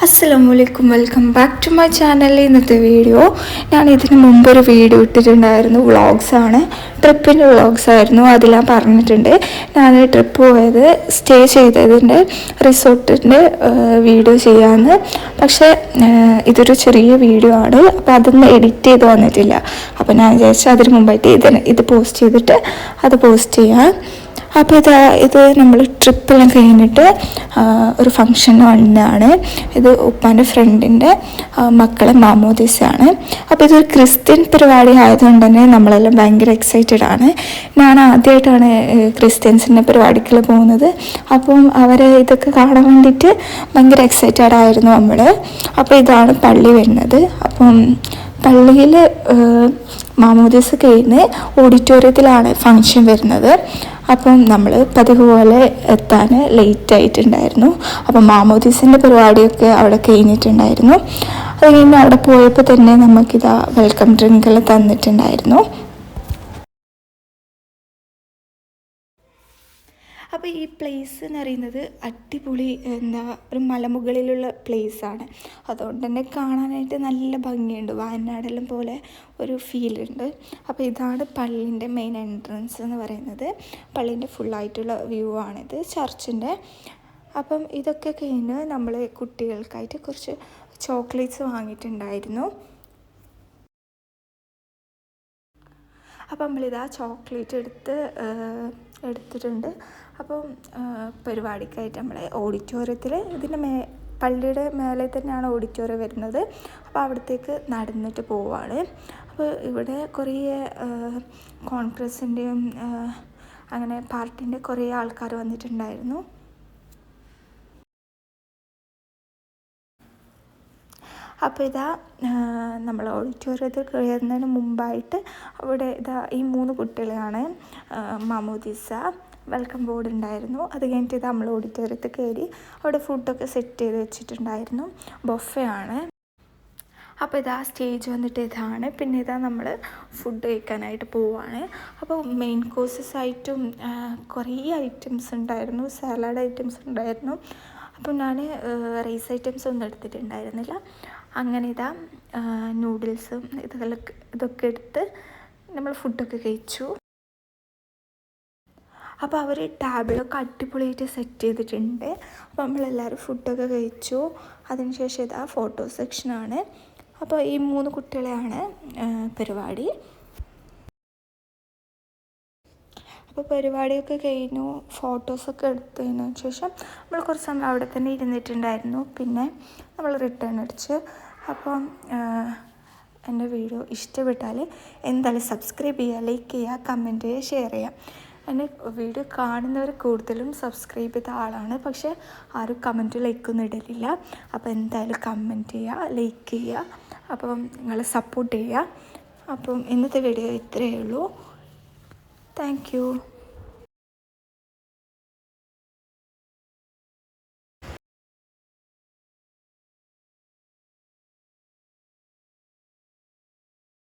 അസ്സലാമലൈക്കും, welcome back to my channel. ഇന്നത്തെ video ഞാൻ ഇതിന് മുമ്പൊരു വീഡിയോ ഇട്ടിട്ടുണ്ടായിരുന്നു. വ്ളോഗ്സാണ്, ട്രിപ്പിൻ്റെ വ്ളോഗ്സ് ആയിരുന്നു. അതിൽ ഞാൻ പറഞ്ഞിട്ടുണ്ട് ഞാൻ ട്രിപ്പ് പോയത് സ്റ്റേ ചെയ്തതിൻ്റെ റിസോർട്ടിൻ്റെ വീഡിയോ ചെയ്യാമെന്ന്. പക്ഷേ ഇതൊരു ചെറിയ വീഡിയോ ആണ്, അപ്പോൾ അതൊന്നും എഡിറ്റ് ചെയ്ത് വന്നിട്ടില്ല. അപ്പോൾ ഞാൻ വിചാരിച്ചു അതിന് മുമ്പായിട്ട് ഇത് പോസ്റ്റ് ചെയ്തിട്ട് അത് പോസ്റ്റ് ചെയ്യാം. അപ്പോൾ ഇത് നമ്മൾ ട്രിപ്പെല്ലാം കഴിഞ്ഞിട്ട് ഒരു ഫങ്ഷന് വന്നതാണ്. ഇത് ഉപ്പാൻ്റെ ഫ്രണ്ടിൻ്റെ മക്കളെ മാമോദീസയാണ്. അപ്പോൾ ഇതൊരു ക്രിസ്ത്യൻ പരിപാടി ആയതുകൊണ്ട് തന്നെ നമ്മളെല്ലാം ഭയങ്കര എക്സൈറ്റഡ് ആണ്. ഞാൻ ആദ്യമായിട്ടാണ് ക്രിസ്ത്യൻസിൻ്റെ പരിപാടിക്കെല്ലാം പോകുന്നത്. അപ്പം അവരെ ഇതൊക്കെ കാണാൻ വേണ്ടിയിട്ട് ഭയങ്കര എക്സൈറ്റഡ് ആയിരുന്നു നമ്മൾ. അപ്പോൾ ഇതാണ് പള്ളി വരുന്നത്. അപ്പം പള്ളിയിൽ മാമോദീസ കഴിഞ്ഞ് ഓഡിറ്റോറിയത്തിലാണ് ഫങ്ഷൻ വരുന്നത്. അപ്പം നമ്മൾ പതിവ് പോലെ എത്താൻ ലേറ്റ് ആയിട്ടുണ്ടായിരുന്നു. അപ്പം മാമോദീസിൻ്റെ പരിപാടിയൊക്കെ അവിടെ കഴിഞ്ഞിട്ടുണ്ടായിരുന്നു. അത് കഴിഞ്ഞ് അവിടെ പോയപ്പോൾ തന്നെ നമുക്കിതാ വെൽക്കം ഡ്രിങ്കെല്ലാം തന്നിട്ടുണ്ടായിരുന്നു. അപ്പോൾ ഈ പ്ലേസ് എന്ന് പറയുന്നത് അടിപൊളി ഒരു മലമുകളിലുള്ള പ്ലേസാണ്. അതുകൊണ്ട് തന്നെ കാണാനായിട്ട് നല്ല ഭംഗിയുണ്ട്. വയനാടെല്ലാം പോലെ ഒരു ഫീലുണ്ട്. അപ്പോൾ ഇതാണ് പള്ളീൻ്റെ മെയിൻ എൻട്രൻസ് എന്ന് പറയുന്നത്. പള്ളീൻ്റെ ഫുള്ളായിട്ടുള്ള വ്യൂ ആണിത്, ചർച്ചിൻ്റെ. അപ്പം ഇതൊക്കെ കഴിഞ്ഞ് നമ്മൾ കുട്ടികൾക്കായിട്ട് കുറച്ച് ചോക്ലേറ്റ്സ് വാങ്ങിയിട്ടുണ്ടായിരുന്നു. അപ്പം നമ്മളിതാ ചോക്ലേറ്റ് എടുത്തിട്ടുണ്ട്. അപ്പം പരിപാടിക്കായിട്ട് നമ്മളെ ഓഡിറ്റോറിയത്തിൽ പള്ളിയുടെ മേലെ തന്നെയാണ് ഓഡിറ്റോറിയം വരുന്നത്. അപ്പോൾ അവിടത്തേക്ക് നടന്നിട്ട് പോവാണ്. അപ്പോൾ ഇവിടെ കുറേ കോൺഗ്രസിൻ്റെയും അങ്ങനെ പാർട്ടീൻ്റെ കുറേ ആൾക്കാർ വന്നിട്ടുണ്ടായിരുന്നു. അപ്പോൾ നമ്മൾ ഓഡിറ്റോറിയത്തിൽ കയറുന്നതിന് മുമ്പായിട്ട് അവിടെ ഈ 3 കുട്ടികളാണ് മാമോദീസ വെൽക്കം ബോർഡ് ഉണ്ടായിരുന്നു. അത് കഴിഞ്ഞിട്ട് നമ്മൾ ഓഡിറ്റോറിയത്തിൽ കയറി അവിടെ ഫുഡൊക്കെ സെറ്റ് ചെയ്ത് വെച്ചിട്ടുണ്ടായിരുന്നു. ബൊഫേ ആണ്. അപ്പോൾ സ്റ്റേജ് വന്നിട്ട് ഇതാണ്. പിന്നെ നമ്മൾ ഫുഡ് കഴിക്കാനായിട്ട് പോവുകയാണ്. അപ്പോൾ മെയിൻ കോഴ്സസ് ആയിട്ടും കുറേ ഐറ്റംസ് ഉണ്ടായിരുന്നു. സാലഡ് ഐറ്റംസ് ഉണ്ടായിരുന്നു. അപ്പം ഞാൻ റൈസ് ഐറ്റംസ് ഒന്നും എടുത്തിട്ടുണ്ടായിരുന്നില്ല. അങ്ങനെ നൂഡിൽസും ഇതൊക്കെ എടുത്ത് നമ്മൾ ഫുഡൊക്കെ കഴിച്ചു. അപ്പോൾ അവർ ടേബിളൊക്കെ അടിപൊളിയായിട്ട് സെറ്റ് ചെയ്തിട്ടുണ്ട്. അപ്പോൾ നമ്മളെല്ലാവരും ഫുഡൊക്കെ കഴിച്ചു. അതിനുശേഷം ഫോട്ടോ സെക്ഷനാണ്. അപ്പോൾ ഈ 3 കുട്ടികളെയാണ് പരിപാടി. അപ്പോൾ പരിപാടിയൊക്കെ കഴിഞ്ഞു. ഫോട്ടോസൊക്കെ എടുത്തതിന് ശേഷം നമ്മൾ കുറച്ച് സമയം അവിടെ തന്നെ ഇരുന്നിട്ടുണ്ടായിരുന്നു. പിന്നെ നമ്മൾ റിട്ടേൺ അടിച്ച്. അപ്പം എൻ്റെ വീഡിയോ ഇഷ്ടപ്പെട്ടാൽ എന്തായാലും സബ്സ്ക്രൈബ് ചെയ്യുക, ലൈക്ക് ചെയ്യുക, കമൻറ്റ് ചെയ്യുക, ഷെയർ ചെയ്യുക. എൻ്റെ വീഡിയോ കാണുന്നവർ കൂടുതലും സബ്സ്ക്രൈബ് ചെയ്ത ആളാണ്. പക്ഷേ ആരും കമൻറ്റ് ലൈക്കൊന്നും ഇടലില്ല. അപ്പോൾ എന്തായാലും കമൻറ്റ് ചെയ്യുക, ലൈക്ക് ചെയ്യുക. അപ്പം നിങ്ങൾ സപ്പോർട്ട് ചെയ്യുക. അപ്പം ഇന്നത്തെ വീഡിയോ ഇത്രയേ ഉള്ളൂ. Thank you.